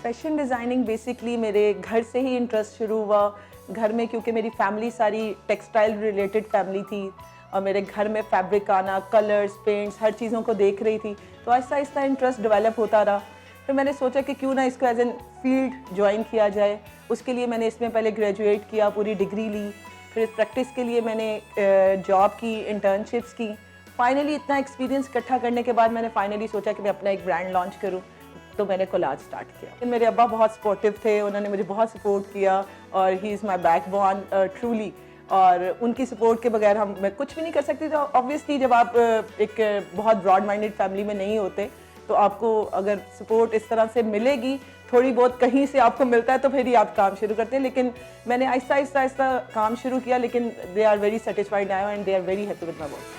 Fashion designing basically मेरे घर से ही इंटरेस्ट शुरू हुआ। घर में क्योंकि मेरी फैमिली सारी टेक्सटाइल रिलेटेड फैमिली थी और मेरे घर में फैब्रिक आना, कलर्स, पेंट्स, हर चीज़ों को देख रही थी, तो आहिस्ता आहिस्ता इंटरेस्ट डेवलप होता रहा। फिर मैंने सोचा कि क्यों ना इसको एज एन फील्ड ज्वाइन किया जाए। उसके लिए मैंने इसमें पहले ग्रेजुएट किया, पूरी डिग्री ली, फिर इस प्रैक्टिस के लिए मैंने जॉब की, इंटर्नशिप्स की। फाइनली इतना एक्सपीरियंस इकट्ठा करने के बाद मैंने फाइनली सोचा कि मैं अपना एक ब्रांड लॉन्च करूँ, तो मैंने कोलाज स्टार्ट किया। मेरे अब्बा बहुत सपोर्टिव थे, उन्होंने मुझे बहुत सपोर्ट किया और he is my backbone truly. और उनकी सपोर्ट के बगैर मैं कुछ भी नहीं कर सकती। तो ऑब्वियसली जब आप एक बहुत ब्रॉड माइंडेड फैमिली में नहीं होते, तो आपको अगर सपोर्ट इस तरह से मिलेगी, थोड़ी बहुत कहीं से आपको मिलता है, तो फिर ही आप काम शुरू करते हैं। लेकिन मैंने आहिस्ता आहिस्ता आहिस्ता काम शुरू किया, लेकिन they are very satisfied now and they are very happy with my work.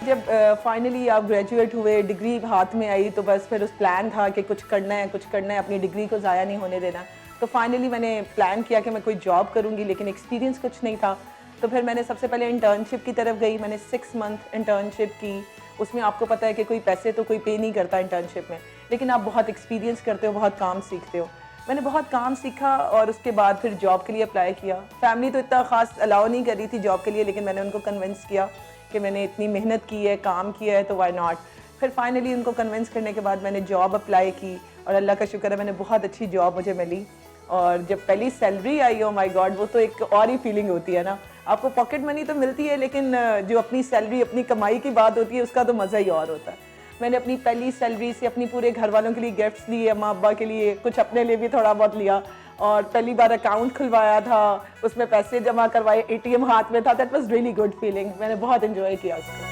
जब फाइनली आप ग्रेजुएट हुए, डिग्री हाथ में आई, तो बस फिर उस प्लान था कि कुछ करना है, अपनी डिग्री को ज़ाया नहीं होने देना। तो फाइनली मैंने प्लान किया कि मैं कोई जॉब करूँगी, लेकिन एक्सपीरियंस कुछ नहीं था। तो फिर मैंने सबसे पहले इंटर्नशिप की तरफ गई। मैंने 6 मंथ इंटर्नशिप की। उसमें आपको पता है कि कोई पैसे तो कोई पे नहीं करता इंटर्नशिप में, लेकिन आप बहुत एक्सपीरियंस करते हो, बहुत काम सीखते हो। मैंने बहुत काम सीखा और उसके बाद फिर जॉब के लिए अप्लाई किया। फैमिली तो इतना ख़ास अलाउ नहीं कर रही थी जॉब के लिए, लेकिन मैंने उनको कन्विंस किया कि मैंने इतनी मेहनत की है, काम किया है, तो वाई नॉट। फिर फाइनली उनको कन्विंस करने के बाद मैंने जॉब अप्लाई की और अल्लाह का शुक्र है मैंने बहुत अच्छी जॉब मुझे मिली। और जब पहली salary I, oh my God, वो तो एक और ही फीलिंग होती है ना। आपको पॉकेट मनी तो मिलती है, लेकिन जो अपनी सैलरी, अपनी कमाई की बात होती है, उसका तो मज़ा ही और होता है। मैंने अपनी पहली सैलरी से अपनी पूरे घर वालों के लिए गिफ्ट्स लिए, अम्मा अब्बा के लिए, कुछ अपने लिए भी थोड़ा बहुत लिया। और पहली बार अकाउंट खुलवाया था, उसमें पैसे जमा करवाए, एटीएम हाथ में था। That was really good feeling. मैंने बहुत एंजॉय किया उसको।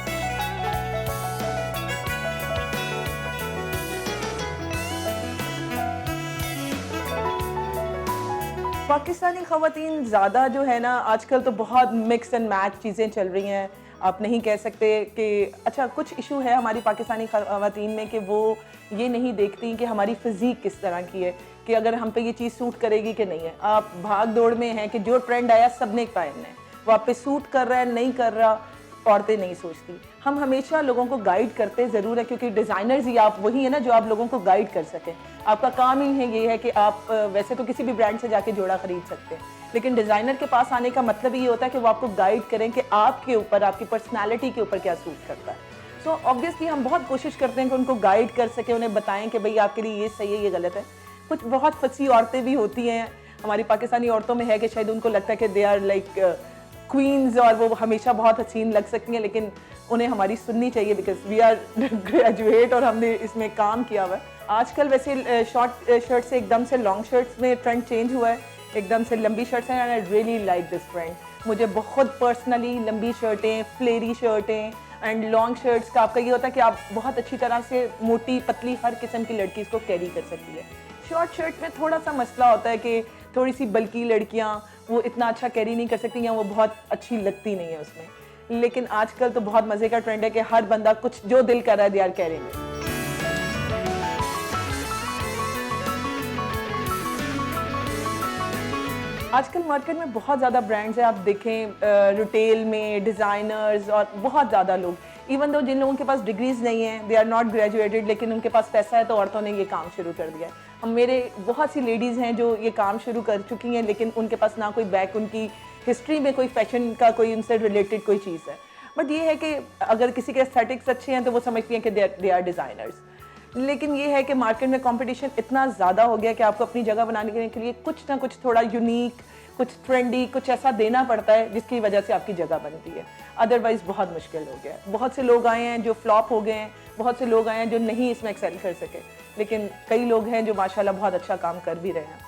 पाकिस्तानी ख़वातीन ज़्यादा जो है ना, आजकल तो बहुत मिक्स एंड मैच चीज़ें चल रही हैं। आप नहीं कह सकते कि अच्छा, कुछ इशू है हमारी पाकिस्तानी ख़वातीन में कि वो ये नहीं देखती कि हमारी फ़िज़ीक किस तरह की है, कि अगर हम पे ये चीज़ सूट करेगी कि नहीं है। आप भाग दौड़ में हैं कि जो ट्रेंड आया सब ने पहनना है, वो आप पे सूट कर रहा है नहीं कर रहा, औरतें नहीं सोचती। हम हमेशा लोगों को गाइड करते ज़रूर है, क्योंकि डिज़ाइनर्स ही आप वही है ना जो आप लोगों को गाइड कर सकें। आपका काम ही है ये है कि आप वैसे तो किसी भी ब्रांड से जाके जोड़ा खरीद सकते हैं, लेकिन डिज़ाइनर के पास आने का मतलब ये होता है कि वो आपको गाइड करें कि आपके ऊपर, आपकी पर्सनैलिटी के ऊपर क्या सूट करता है। सो ऑब्वियसली हम बहुत कोशिश करते हैं कि उनको गाइड कर सकें, उन्हें बताएं कि भाई आपके लिए ये सही है, ये गलत है। कुछ बहुत फंसी औरतें भी होती हैं हमारी पाकिस्तानी औरतों में, है कि शायद उनको लगता है कि दे आर लाइक क्वींस और वो हमेशा बहुत हसीन लग सकती हैं, लेकिन उन्हें हमारी सुननी चाहिए, बिकॉज वी आर ग्रेजुएट और हमने इसमें काम किया हुआ है। आजकल वैसे शॉर्ट शर्ट से एकदम से लॉन्ग शर्ट्स में ट्रेंड चेंज हुआ है, एकदम से लंबी शर्ट्स हैं, and I really like this trend. मुझे बहुत पर्सनली लंबी शर्टें, फ्लेरी शर्टें एंड लॉन्ग शर्ट्स का आपका ये होता है कि आप बहुत अच्छी तरह से मोटी पतली हर किस्म की लड़की इसको कैरी कर सकती है। शॉर्ट शर्ट में थोड़ा सा मसला होता है कि थोड़ी सी बल्कि लड़कियां वो इतना अच्छा कैरी नहीं कर सकती, या वो बहुत अच्छी लगती नहीं है उसमें। लेकिन आजकल तो बहुत मज़े का ट्रेंड है कि हर बंदा कुछ जो दिल कर रहा है दे आर कैरिंग। आजकल मार्केट में बहुत ज़्यादा ब्रांड्स हैं, आप देखें रिटेल में डिज़ाइनर्स और बहुत ज़्यादा लोग, इवन दो जिन लोगों के पास डिग्रीज नहीं है, दे आर नॉट ग्रेजुएटेड, लेकिन उनके पास पैसा है, तो औरतों ने ये काम शुरू कर दिया है। हम मेरे बहुत सी लेडीज़ हैं जो ये काम शुरू कर चुकी हैं, लेकिन उनके पास ना कोई बैक, उनकी हिस्ट्री में कोई फैशन का कोई उनसे रिलेटेड कोई चीज़ है। बट ये है कि अगर किसी के एस्थेटिक्स अच्छे हैं तो वो समझती हैं कि दे आर डिज़ाइनर्स। लेकिन ये है कि मार्केट में कंपटीशन इतना ज़्यादा हो गया कि आपको अपनी जगह बनाने के लिए कुछ ना कुछ थोड़ा यूनिक, कुछ ट्रेंडी, कुछ ऐसा देना पड़ता है जिसकी वजह से आपकी जगह बनती है। अदरवाइज़ बहुत मुश्किल हो गया है। बहुत से लोग आए हैं जो फ्लॉप हो गए हैं, बहुत से लोग आए हैं जो नहीं इसमें एक्सेल कर सके, लेकिन कई लोग हैं जो माशाल्लाह बहुत अच्छा काम कर भी रहे हैं।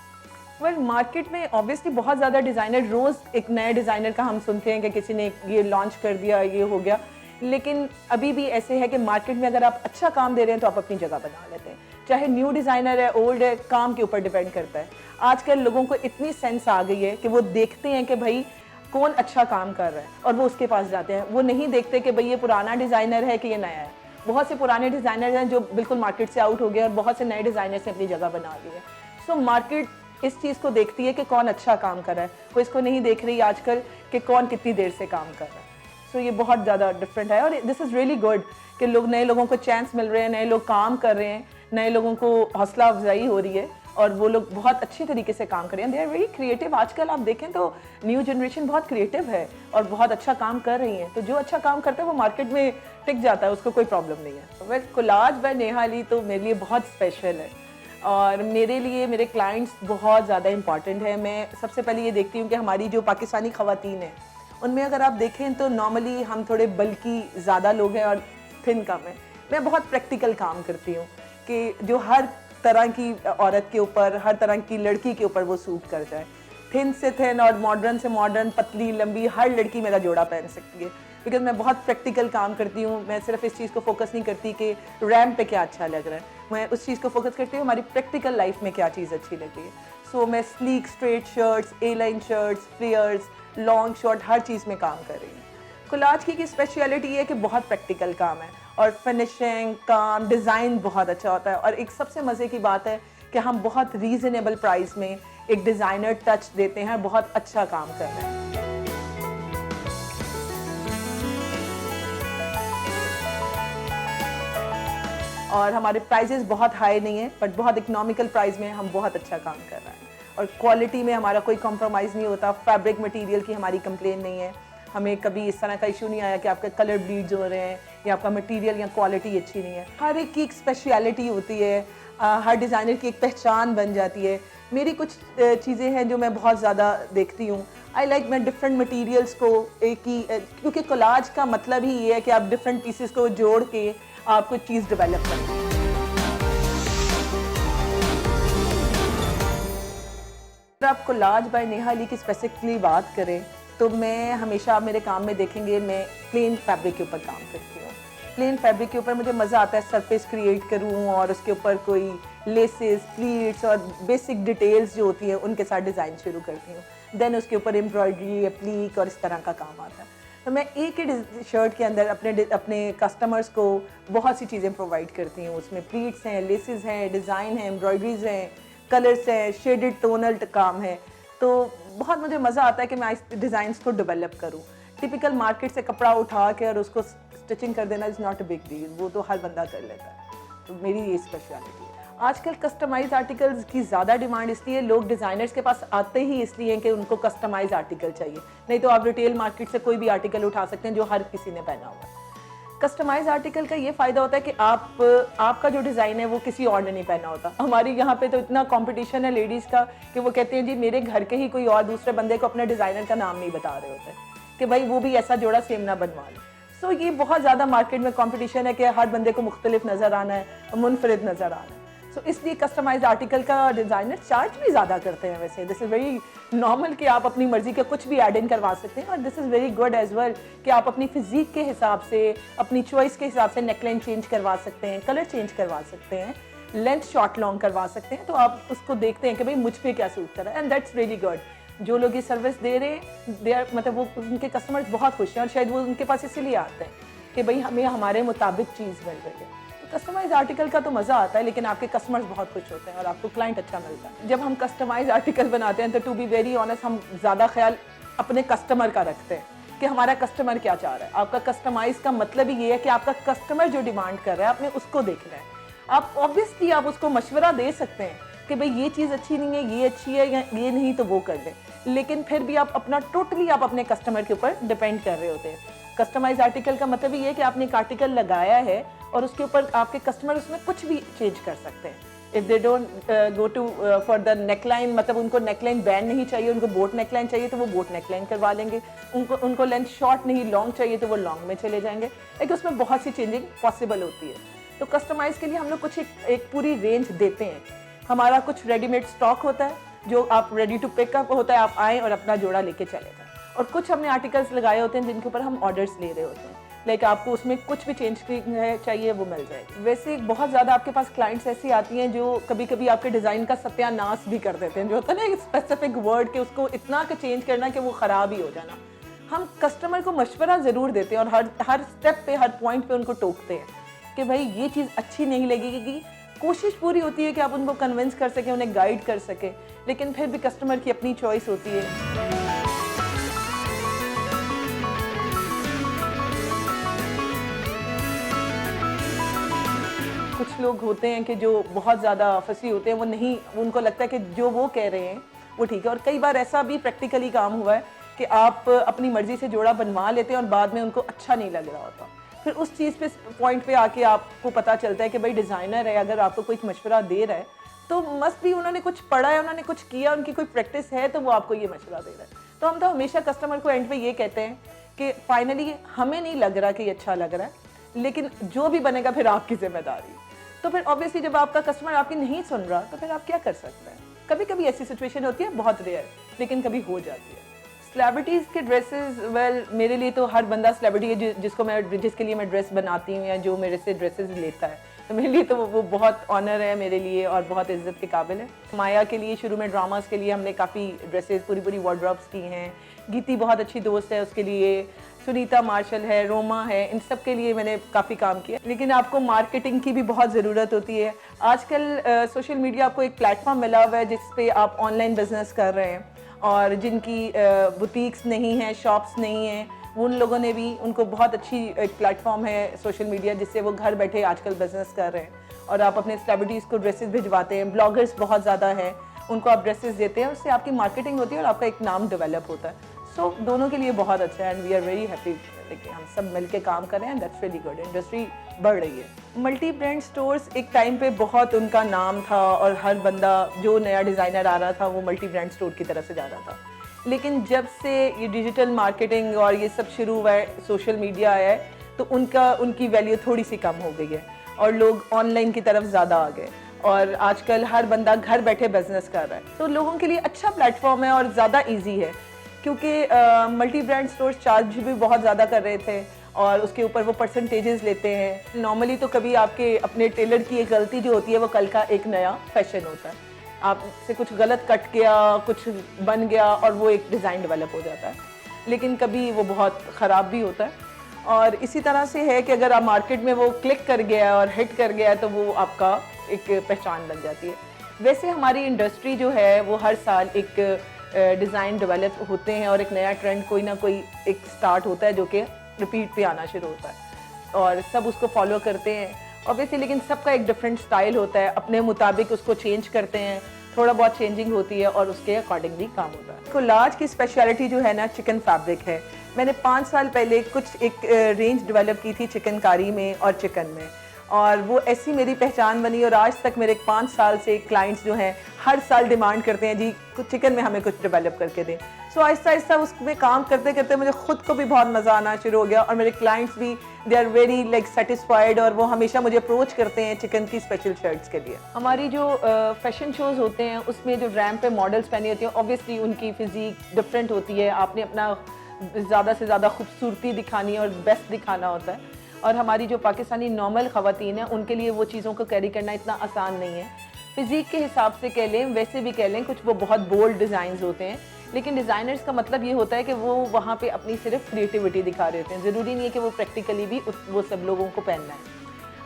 वेल, मार्केट में ऑब्वियसली बहुत ज़्यादा डिज़ाइनर, रोज़ एक नए डिज़ाइनर का हम सुनते हैं कि किसी ने ये लॉन्च कर दिया, ये हो गया। लेकिन अभी भी ऐसे है कि मार्केट में अगर आप अच्छा काम दे रहे हैं तो आप अपनी जगह बना लेते हैं। चाहे न्यू डिज़ाइनर है, ओल्ड है, काम के ऊपर डिपेंड करता है। आजकल लोगों को इतनी सेंस आ गई है कि वो देखते हैं कि भाई कौन अच्छा काम कर रहा है और वो उसके पास जाते हैं। वो नहीं देखते कि भाई ये पुराना डिज़ाइनर है कि ये नया है। बहुत से पुराने डिज़ाइनर हैं जो बिल्कुल मार्केट से आउट हो गए और बहुत से नए डिज़ाइनर से अपनी जगह बना ली है। सो मार्केट इस चीज़ को देखती है कि कौन अच्छा काम कर रहा है, वो इसको नहीं देख रही आजकल कि कौन कितनी देर से काम कर रहा है। सो ये बहुत ज़्यादा डिफरेंट है और दिस इज़ रियली गुड कि नए लोगों को चांस मिल रहे हैं, नए लोग काम कर रहे हैं, नए लोगों को हौसला अफजाई हो रही है और वो लोग बहुत अच्छी तरीके से काम कर रहे हैं। They are very creative. आजकल आप देखें तो न्यू जनरेशन बहुत क्रिएटिव है और बहुत अच्छा काम कर रही है, तो जो अच्छा काम करता है वो मार्केट में टिक जाता है, उसको कोई प्रॉब्लम नहीं है। Well, collage by Neha Ali तो मेरे लिए बहुत स्पेशल है और मेरे लिए मेरे क्लाइंट्स बहुत ज़्यादा इंपॉर्टेंट है। मैं सबसे पहले ये देखती हूँ कि हमारी जो पाकिस्तानी ख़वातीन हैं उनमें अगर आप देखें तो नॉर्मली हम थोड़े बल्कि ज़्यादा लोग हैं और थिन कम है। मैं बहुत प्रैक्टिकल काम करती हूँ कि जो हर तरह की औरत के ऊपर, हर तरह की लड़की के ऊपर वो सूट कर जाए। थिन से थिन और मॉडर्न से मॉडर्न, पतली लंबी, हर लड़की मेरा जोड़ा पहन सकती है बिकॉज मैं बहुत प्रैक्टिकल काम करती हूँ। मैं सिर्फ इस चीज़ को फोकस नहीं करती कि रैम्प पे क्या अच्छा लग रहा है, मैं उस चीज़ को फोकस करती हूँ हमारी प्रैक्टिकल लाइफ में क्या चीज़ अच्छी लग रही है। सो मैं sleek straight shirts, A line shirts, flares, long short, हर चीज़ में काम कर रही हूँ। कोलाज की स्पेशलिटी है कि बहुत प्रैक्टिकल काम है और फिनिशिंग, काम, डिज़ाइन बहुत अच्छा होता है और एक सबसे मज़े की बात है कि हम बहुत रीज़नेबल प्राइस में एक डिज़ाइनर टच देते हैं, बहुत अच्छा काम कर रहे हैं। और हमारे प्राइजेस बहुत हाई नहीं है बट बहुत इकोनॉमिकल प्राइस में हम बहुत अच्छा काम कर रहे हैं और क्वालिटी में हमारा कोई कॉम्प्रोमाइज़ नहीं होता। फैब्रिक मटेरियल की हमारी कंप्लेन नहीं है, हमें कभी इस तरह का इशू नहीं आया कि आपके कलर ब्लीड्स हो रहे हैं या आपका मटेरियल या क्वालिटी अच्छी नहीं है। हर एक की एक स्पेशलिटी होती है, हर डिज़ाइनर की एक पहचान बन जाती है। मेरी कुछ चीज़ें हैं जो मैं बहुत ज़्यादा देखती हूँ। आई लाइक मैं डिफरेंट मटेरियल्स को एक ही, क्योंकि कोलाज का मतलब ही ये है कि आप डिफरेंट पीसेस को जोड़ के आप कोई चीज़ डेवलप करें। अगर आप कोलाज बाय नेहा अली की स्पेसिफिकली बात करें तो मैं हमेशा, आप मेरे काम में देखेंगे मैं प्लेन फैब्रिक के ऊपर काम करती हूँ। प्लेन फैब्रिक के ऊपर मुझे मज़ा आता है सरफेस क्रिएट करूँ और उसके ऊपर कोई लेसेस, प्लीट्स और बेसिक डिटेल्स जो होती हैं उनके साथ डिज़ाइन शुरू करती हूँ। देन उसके ऊपर एम्ब्रॉयडरी, एप्लीक और इस तरह का काम आता है। तो मैं एक ही शर्ट के अंदर अपने कस्टमर्स को बहुत सी चीज़ें प्रोवाइड करती हूँ। उसमें प्लीट्स हैं, लेसेस हैं, डिज़ाइन हैं, एम्ब्रॉयडरीज हैं, कलर्स हैं, शेडेड टोनल काम है। तो बहुत मुझे मज़ा आता है कि मैं इस डिज़ाइंस को डेवलप करूँ। टिपिकल मार्केट से कपड़ा उठा के और उसको स्टिचिंग कर देना is not a big deal, वो तो हर बंदा कर लेता है। तो मेरी ये स्पेशलिटी है। आजकल कस्टमाइज आर्टिकल्स की ज़्यादा डिमांड इसलिए, लोग डिज़ाइनर्स के पास आते ही इसलिए हैं कि उनको कस्टमाइज आर्टिकल चाहिए, नहीं तो आप रिटेल मार्केट से कोई भी आर्टिकल उठा सकते हैं जो हर किसी ने पहना हुआ है। कस्टमाइज आर्टिकल का ये फ़ायदा होता है कि आपका जो डिज़ाइन है वो किसी और ने नहीं पहना होता। हमारी यहाँ पे तो इतना कंपटीशन है लेडीज़ का कि वो कहते हैं जी मेरे घर के ही कोई और दूसरे बंदे को अपने डिज़ाइनर का नाम नहीं बता रहे होते कि भाई वो भी ऐसा जोड़ा सेम ना बनवा ले। सो ये बहुत ज़्यादा मार्केट में कंपटीशन है कि हर बंदे को मुख्तलिफ नज़र आना है, मुनफरिद नज़र आना है। सो इसलिए कस्टमाइज आर्टिकल का डिज़ाइनर चार्ज भी ज़्यादा करते हैं। वैसे दिस इज़ वेरी नॉर्मल कि आप अपनी मर्जी का कुछ भी ऐड इन करवा सकते हैं और this is very good as well कि आप अपनी फिजिक के हिसाब से, अपनी चॉइस के हिसाब से नेकलाइन चेंज करवा सकते हैं, कलर चेंज करवा सकते हैं, लेंथ शॉर्ट लॉन्ग करवा सकते हैं। तो आप उसको देखते हैं कि भाई मुझ पर क्या सूट कर रहा है एंड दैट्स रियली गुड। जो लोग ये सर्विस दे रहे हैं दे आर, मतलब वो उनके कस्टमर्स बहुत खुश हैं और शायद वो उनके पास इसीलिए आते हैं कि भाई हमें हमारे मुताबिक चीज़ मिल रही है। कस्टमाइज आर्टिकल का तो मज़ा आता है लेकिन आपके कस्टमर्स बहुत खुश होते हैं और आपको क्लाइंट अच्छा मिलता है। जब हम कस्टमाइज आर्टिकल बनाते हैं तो टू बी वेरी ऑनेस्ट हम ज़्यादा ख्याल अपने कस्टमर का रखते हैं कि हमारा कस्टमर क्या चाह रहा है। आपका कस्टमाइज का मतलब ही ये है कि आपका कस्टमर जो डिमांड कर रहा है आपने उसको देखना है। आप ऑब्वियसली आप उसको मशवरा दे सकते हैं कि भाई ये चीज़ अच्छी नहीं है, ये अच्छी है, या ये नहीं तो वो कर दें, लेकिन फिर भी आप अपना टोटली आप अपने कस्टमर के ऊपर डिपेंड कर रहे होते हैं। कस्टमाइज आर्टिकल का मतलब ये है कि आपने एक आर्टिकल लगाया है और उसके ऊपर आपके कस्टमर उसमें कुछ भी चेंज कर सकते हैं। If they don't go to for the neckline, मतलब उनको नेकलाइन बैंड नहीं चाहिए, उनको बोट नेकलाइन चाहिए तो वो बोट नेकलाइन करवा लेंगे। उनको लेंथ शॉर्ट नहीं लॉन्ग चाहिए तो वो लॉन्ग में चले जाएंगे। लेकिन उसमें बहुत सी चेंजिंग पॉसिबल होती है। तो कस्टमाइज के लिए हम लोग कुछ एक पूरी रेंज देते हैं। हमारा कुछ रेडीमेड स्टॉक होता है जो आप रेडी टू पिकअप होता है, आप आएँ और अपना जोड़ा लेके चले जाएँ। और कुछ हमने आर्टिकल्स लगाए होते हैं जिनके ऊपर हम ऑर्डर्स ले रहे होते हैं, लाइक आपको उसमें कुछ भी चेंज चाहिए वो मिल जाएगी। वैसे बहुत ज़्यादा आपके पास क्लाइंट्स ऐसी आती हैं जो कभी कभी आपके डिज़ाइन का सत्यानाश भी कर देते हैं, जो होता है ना एक स्पेसिफिक वर्ड के उसको इतना का चेंज करना कि वो ख़राब ही हो जाना। हम कस्टमर को मशवरा ज़रूर देते हैं और हर स्टेप पे, हर पॉइंट पे उनको टोकते हैं कि भाई ये चीज़ अच्छी नहीं लगेगी। कोशिश पूरी होती है कि आप उनको कन्विंस कर सकें, उन्हें गाइड कर सकें, लेकिन फिर भी कस्टमर की अपनी चॉइस होती है। कुछ लोग होते हैं कि जो बहुत ज़्यादा फंसी होते हैं, वो नहीं, उनको लगता है कि जो वो कह रहे हैं वो ठीक है। और कई बार ऐसा भी प्रैक्टिकली काम हुआ है कि आप अपनी मर्ज़ी से जोड़ा बनवा लेते हैं और बाद में उनको अच्छा नहीं लग रहा होता। फिर उस चीज़ पे पॉइंट पे आके आपको पता चलता है कि भाई डिज़ाइनर है, अगर आपको कोई मशवरा दे रहा है तो मस्ट भी उन्होंने कुछ पढ़ा है, उन्होंने कुछ किया, उनकी कोई प्रैक्टिस है, तो वो आपको ये मशवरा दे रहा है। तो हम तो हमेशा कस्टमर को एंड पे ये कहते हैं कि फाइनली हमें नहीं लग रहा कि ये अच्छा लग रहा है, लेकिन जो भी बनेगा फिर आपकी जिम्मेदारी। तो फिर ऑब्वियसली जब आपका कस्टमर आपकी नहीं सुन रहा तो फिर आप क्या कर सकते हैं। कभी कभी ऐसी सिचुएशन होती है, बहुत रेयर, लेकिन कभी हो जाती है। सेलिब्रिटीज़ के ड्रेसेस, वेल मेरे लिए तो हर बंदा सेलिब्रिटी है जिसके लिए मैं ड्रेस बनाती हूँ या जो मेरे से ड्रेसेस लेता है, तो मेरे लिए तो वो बहुत ऑनर है मेरे लिए और बहुत इज्जत के काबिल है। माया के लिए शुरू में ड्रामास के लिए हमने काफ़ी ड्रेसेस पूरी वार्डरोब्स की हैं। गीती बहुत अच्छी दोस्त है, उसके लिए सुनीता मार्शल है, रोमा है, इन सब के लिए मैंने काफ़ी काम किया। लेकिन आपको मार्केटिंग की भी बहुत ज़रूरत होती है। आजकल सोशल मीडिया आपको एक प्लेटफॉर्म मिला हुआ है जिस पे आप ऑनलाइन बिजनेस कर रहे हैं, और जिनकी बुटीक्स नहीं हैं, शॉप्स नहीं हैं, उन लोगों ने भी, उनको बहुत अच्छी एक प्लेटफॉर्म है सोशल मीडिया जिससे वो घर बैठे आजकल बिजनेस कर रहे हैं। और आप अपने सेलिब्रिटीज़ को ड्रेसेस भिजवाते हैं, ब्लॉगर्स बहुत ज़्यादा हैं, उनको आप ड्रेसेस देते हैं, उससे आपकी मार्केटिंग होती है और आपका एक नाम डेवलप होता है। सो दोनों के लिए बहुत अच्छा है and we are very happy कि हम सब मिल के काम कर रहे हैं। That's really good. इंडस्ट्री बढ़ रही है। मल्टी ब्रांड स्टोर्स एक टाइम पे बहुत उनका नाम था और हर बंदा जो नया डिज़ाइनर आ रहा था वो मल्टी ब्रांड स्टोर की तरफ से जा रहा था। लेकिन जब से ये डिजिटल मार्केटिंग और ये सब शुरू हुआ है, सोशल मीडिया आया है, तो उनकी वैल्यू थोड़ी सी कम हो गई है और लोग ऑनलाइन की तरफ ज़्यादा आ गए और आजकल हर बंदा घर बैठे बिजनेस कर रहा है। तो लोगों के लिए अच्छा प्लेटफॉर्म है और ज़्यादा ईजी है, क्योंकि मल्टी ब्रांड स्टोर्स चार्ज भी बहुत ज़्यादा कर रहे थे और उसके ऊपर वो परसेंटेजेस लेते हैं। नॉर्मली तो कभी आपके अपने टेलर की एक गलती जो होती है वो कल का एक नया फैशन होता है। आपसे कुछ गलत कट गया, कुछ बन गया और वो एक डिज़ाइन डेवलप हो जाता है, लेकिन कभी वो बहुत ख़राब भी होता है। और इसी तरह से है कि अगर आप मार्केट में वो क्लिक कर गया और हिट कर गया तो वो आपका एक पहचान बन जाती है। वैसे हमारी इंडस्ट्री जो है वो हर साल एक डिज़ाइन डेवलप होते हैं और एक नया ट्रेंड कोई ना कोई एक स्टार्ट होता है जो कि रिपीट पे आना शुरू होता है और सब उसको फॉलो करते हैं ऑब्वियसली। लेकिन सबका एक डिफरेंट स्टाइल होता है, अपने मुताबिक उसको चेंज करते हैं, थोड़ा बहुत चेंजिंग होती है और उसके अकॉर्डिंगली काम होता है। कोलाज की स्पेशलिटी जो है ना चिकन फैब्रिक है। मैंने 5 साल पहले कुछ एक रेंज डेवलप की थी चिकनकारी में और चिकन में, और वो ऐसी मेरी पहचान बनी और आज तक मेरे 5 साल से क्लाइंट्स जो हैं हर साल डिमांड करते हैं जी कुछ चिकन में हमें कुछ डेवलप करके दें। सो आहिस्ता आहिस्ता उसमें काम करते करते मुझे खुद को भी बहुत मज़ा आना शुरू हो गया और मेरे क्लाइंट्स भी they are very like satisfied और वो हमेशा मुझे अप्रोच करते हैं चिकन की स्पेशल शर्ट्स के लिए। हमारी जो फैशन शोज़ होते हैं उसमें जो रैम्प पे मॉडल्स पहनी होती हैं ऑब्वियसली उनकी फिजिक डिफरेंट होती है, आपने अपना ज़्यादा से ज़्यादा खूबसूरती दिखानी है और बेस्ट दिखाना होता है। और हमारी जो पाकिस्तानी नॉर्मल ख़वातीन हैं उनके लिए वो चीज़ों को कैरी करना इतना आसान नहीं है। फिज़ीक के हिसाब से कह लें, वैसे भी कह लें, कुछ वो बहुत बोल्ड डिज़ाइंस होते हैं, लेकिन डिज़ाइनर्स का मतलब ये होता है कि वो वहाँ पे अपनी सिर्फ क्रिएटिविटी दिखा रहे होते हैं। ज़रूरी नहीं है कि वो प्रैक्टिकली भी वो सब लोगों को पहनना है।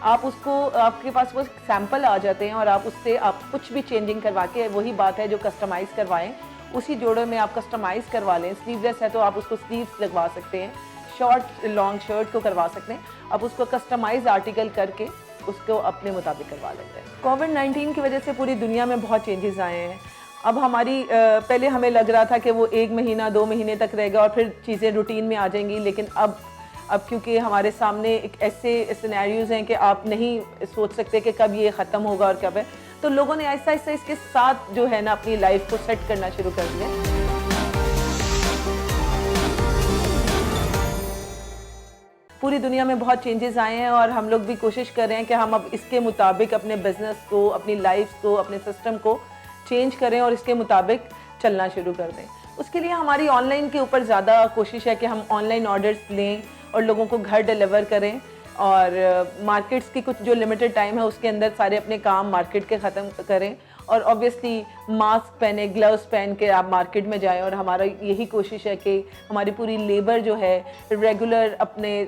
आप उसको, आपके पास वो सैम्पल आ जाते हैं और आप उससे आप कुछ भी चेंजिंग करवा के, वही बात है जो कस्टमाइज़ करवाएं, उसी जोड़े में आप कस्टमाइज़ करवा लें। स्लीवलेस है तो आप उसको स्लीव्स लगवा सकते हैं, शॉर्ट लॉन्ग शर्ट को करवा सकते हैं, आप उसको कस्टमाइज आर्टिकल करके उसको अपने मुताबिक करवा लेते हैं। कोविड-19 की वजह से पूरी दुनिया में बहुत चेंजेस आए हैं। अब हमारी पहले हमें लग रहा था कि वो 1 महीना 2 महीने तक रहेगा और फिर चीज़ें रूटीन में आ जाएंगी, लेकिन अब क्योंकि हमारे सामने एक ऐसे सिनेरियोज हैं कि आप नहीं सोच सकते कि कब ये ख़त्म होगा और कब है, तो लोगों ने आहिस्ता आहिस्ता इसके साथ जो है ना अपनी लाइफ को सेट करना शुरू कर दिया। पूरी दुनिया में बहुत चेंजेस आए हैं और हम लोग भी कोशिश कर रहे हैं कि हम अब इसके मुताबिक अपने बिजनेस को, अपनी लाइफ को, अपने सिस्टम को चेंज करें और इसके मुताबिक चलना शुरू कर दें। उसके लिए हमारी ऑनलाइन के ऊपर ज़्यादा कोशिश है कि हम ऑनलाइन ऑर्डर्स लें और लोगों को घर डिलीवर करें, और मार्केट्स की कुछ जो लिमिटेड टाइम है उसके अंदर सारे अपने काम मार्केट के ख़त्म करें और ऑब्वियसली मास्क पहने, ग्लव्स पहन के आप मार्केट में जाएं। और हमारा यही कोशिश है कि हमारी पूरी लेबर जो है रेगुलर अपने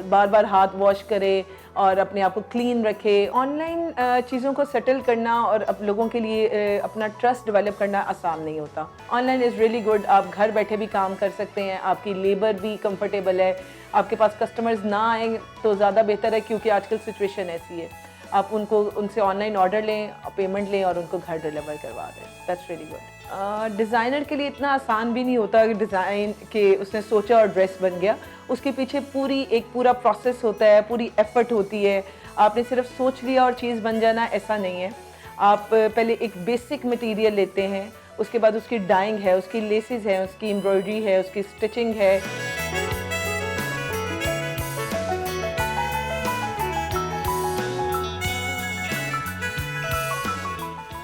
बार बार हाथ वॉश करे और अपने आप को क्लीन रखे। ऑनलाइन चीज़ों को सेटल करना और अब लोगों के लिए अपना ट्रस्ट डेवलप करना आसान नहीं होता। ऑनलाइन इज़ रियली गुड, आप घर बैठे भी काम कर सकते हैं, आपकी लेबर भी कंफर्टेबल है, आपके पास कस्टमर्स ना आए तो ज़्यादा बेहतर है क्योंकि आजकल सिचुएशन ऐसी है। आप उनको उनसे ऑनलाइन ऑर्डर लें, पेमेंट लें और उनको घर डिलीवर करवा दें। That's really good. डिज़ाइनर के लिए इतना आसान भी नहीं होता कि डिज़ाइन के उसने सोचा और ड्रेस बन गया। उसके पीछे पूरा प्रोसेस होता है, पूरी एफर्ट होती है। आपने सिर्फ सोच लिया और चीज़ बन जाना, ऐसा नहीं है। आप पहले एक बेसिक मटेरियल लेते हैं, उसके बाद उसकी डाइंग है, उसकी लेसेस हैं, उसकी एम्ब्रॉयडरी है, उसकी स्टिचिंग है।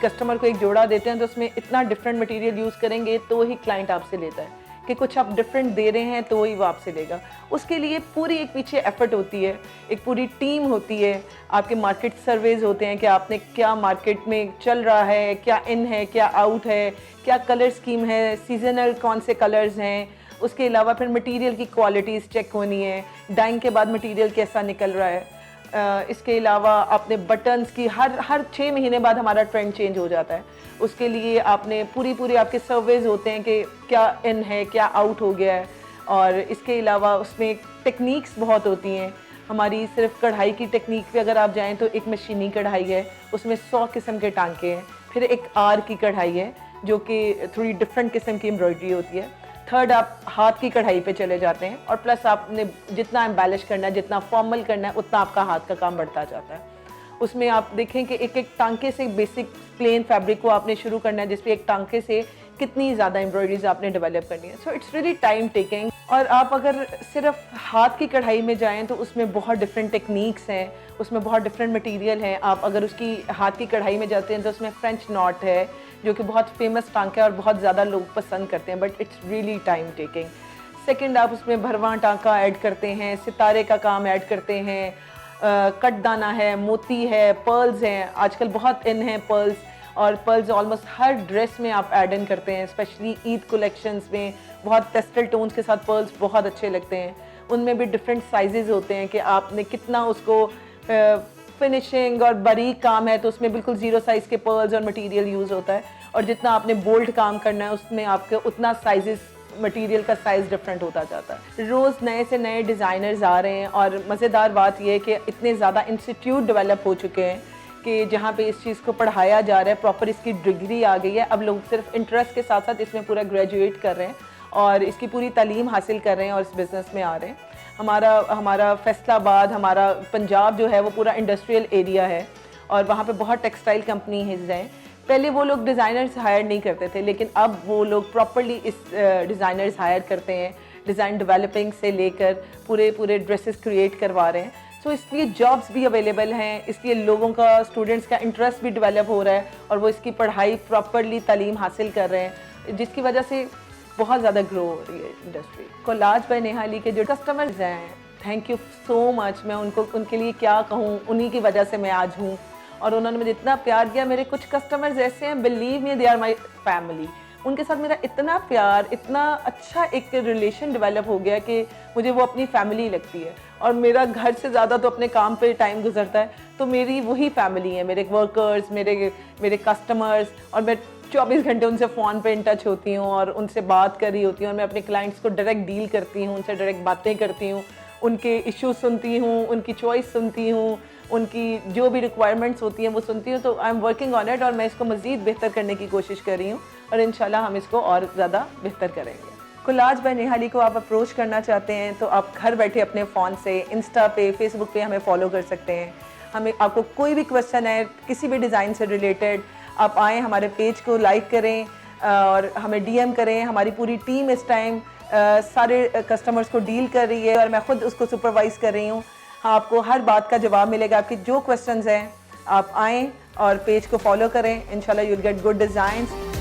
कस्टमर को एक जोड़ा देते हैं तो उसमें इतना डिफरेंट मटेरियल यूज़ करेंगे तो ही क्लाइंट आपसे लेता है कि कुछ आप डिफरेंट दे रहे हैं तो ही वो आपसे लेगा। उसके लिए पूरी एक पीछे एफर्ट होती है, एक पूरी टीम होती है, आपके मार्केट सर्वेज होते हैं कि आपने क्या मार्केट में चल रहा है, क्या इन है, क्या आउट है, क्या कलर स्कीम है, सीजनल कौन से कलर्स हैं। उसके अलावा फिर मटेरियल की क्वालिटीज़ चेक होनी है, डाइंग के बाद मटेरियल कैसा निकल रहा है। इसके अलावा आपने बटन्स की हर 6 महीने बाद हमारा ट्रेंड चेंज हो जाता है। उसके लिए आपने पूरी आपके सर्वेज होते हैं कि क्या इन है, क्या आउट हो गया है। और इसके अलावा उसमें टेक्निक्स बहुत होती हैं। हमारी सिर्फ कढ़ाई की टेक्निक पे अगर आप जाएं तो एक मशीनी कढ़ाई है, उसमें 100 किस्म के टांके हैं। फिर एक आर की कढ़ाई है जो कि थोड़ी डिफरेंट किस्म की एम्ब्रॉयडरी होती है। थर्ड आप हाथ की कढ़ाई पे चले जाते हैं और प्लस आपने जितना एम्बेलिश करना है, जितना फॉर्मल करना है, उतना आपका हाथ का काम बढ़ता जाता है। उसमें आप देखें कि एक टांके से बेसिक प्लेन फैब्रिक को आपने शुरू करना है, जिसपे एक टांके से कितनी ज़्यादा एम्ब्रॉयडरीज आपने डेवलप करनी है। So it's really time taking. और आप अगर सिर्फ हाथ की कढ़ाई में जाएं तो उसमें बहुत डिफरेंट टेक्निक्स हैं, उसमें बहुत डिफरेंट मटेरियल हैं। आप अगर उसकी हाथ की कढ़ाई में जाते हैं तो उसमें फ्रेंच नॉट है जो कि बहुत फेमस टांका है और बहुत ज़्यादा लोग पसंद करते हैं, but it's really time taking. Second, आप उसमें भरवां टांका ऐड करते हैं, सितारे का काम ऐड करते हैं, कटदाना है, मोती है, पर्ल्स हैं। आजकल बहुत इन हैं पर्ल्स, और पर्ल्स ऑलमोस्ट हर ड्रेस में आप ऐड इन करते हैं, स्पेशली ईद कलेक्शंस में बहुत पेस्टल टोन्स के साथ पर्ल्स बहुत अच्छे लगते हैं। उनमें भी डिफरेंट साइजेस होते हैं कि आपने कितना उसको फिनिशिंग और बारीक काम है तो उसमें बिल्कुल 0 साइज़ के पर्ल्स और मटेरियल यूज़ होता है, और जितना आपने बोल्ड काम करना है उसमें आपके उतना साइजेस मटेरियल का साइज़ डिफरेंट होता जाता है। रोज़ नए से नए डिज़ाइनर्स आ रहे हैं और मज़ेदार बात यह है कि इतने ज़्यादा इंस्टीट्यूट डेवलप हो चुके हैं कि जहाँ पे इस चीज़ को पढ़ाया जा रहा है, प्रॉपर इसकी डिग्री आ गई है। अब लोग सिर्फ इंटरेस्ट के साथ साथ इसमें पूरा ग्रेजुएट कर रहे हैं और इसकी पूरी तालीम हासिल कर रहे हैं और इस बिज़नेस में आ रहे हैं। हमारा फैसलाबाद, हमारा पंजाब जो है वो पूरा इंडस्ट्रियल एरिया है और वहाँ पे बहुत टेक्सटाइल कंपनीज हैं। पहले वो लोग डिज़ाइनर्स हायर नहीं करते थे, लेकिन अब वो लोग प्रॉपर्ली इस डिज़ाइनर्स हायर करते हैं, डिज़ाइन डेवलपिंग से लेकर पूरे ड्रेसेस क्रिएट करवा रहे हैं। सो इसलिए जॉब्स भी अवेलेबल हैं, इसलिए लोगों का, स्टूडेंट्स का इंटरेस्ट भी डेवलप हो रहा है और वो इसकी पढ़ाई प्रॉपर्ली तालीम हासिल कर रहे हैं, जिसकी वजह से बहुत ज़्यादा ग्रो हो रही है industry. Collage by Neha Ali के जो कस्टमर्स हैं, थैंक यू सो मच। मैं उनके लिए क्या कहूँ, उन्हीं की वजह से मैं आज हूँ और उन्होंने मुझे इतना प्यार दिया। मेरे कुछ कस्टमर्स ऐसे हैं, believe me, they are my family. उनके साथ मेरा इतना प्यार, इतना अच्छा एक रिलेशन डेवलप हो गया कि मुझे वो अपनी फैमिली लगती है। और मेरा घर से ज़्यादा तो अपने काम पे टाइम गुजरता है, तो मेरी वही फैमिली है, मेरे वर्कर्स, मेरे कस्टमर्स, और मैं 24 घंटे उनसे फ़ोन पे इन टच होती हूँ और उनसे बात कर रही होती हूँ और मैं अपने क्लाइंट्स को डायरेक्ट डील करती हूँ, उनसे डायरेक्ट बातें करती हूँ, उनके इश्यूज सुनती हूँ, उनकी चॉइस सुनती हूँ, उनकी जो भी रिक्वायरमेंट्स होती हैं वो सुनती हूँ। तो I am working on it और मैं इसको मज़ीद बेहतर करने की कोशिश कर रही हूँ और इंशाल्लाह हम इसको और ज़्यादा बेहतर करेंगे। कोलाज बाय नेहा अली को आप अप्रोच करना चाहते हैं तो आप घर बैठे अपने फ़ोन से इंस्टा पे, फेसबुक पे हमें फॉलो कर सकते हैं। आपको कोई भी क्वेश्चन है किसी भी डिज़ाइन से रिलेटेड, आप आएँ, हमारे पेज को लाइक करें और हमें DM करें। हमारी पूरी टीम इस टाइम सारे कस्टमर्स को डील कर रही है और मैं खुद उसको सुपरवाइज़ कर रही हूँ। आपको हर बात का जवाब मिलेगा। आपकी जो क्वेश्चंस हैं आप आएँ और पेज को फॉलो करें, इंशाल्लाह you will get good designs.